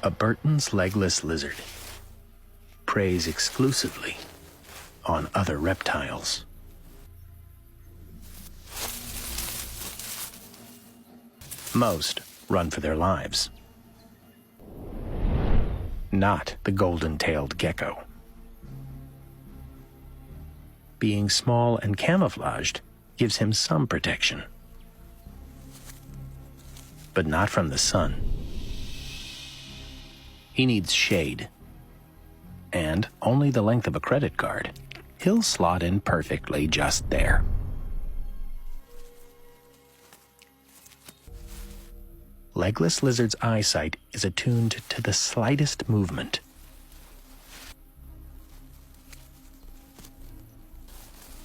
A Burton's legless lizard preys exclusively on other reptiles. Most run for their lives. Not the golden-tailed gecko. Being small and camouflaged gives him some protection, but not from the sun. He needs shade, and only the length of a credit card. He'll slot in perfectly just there. Legless lizard's eyesight is attuned to the slightest movement.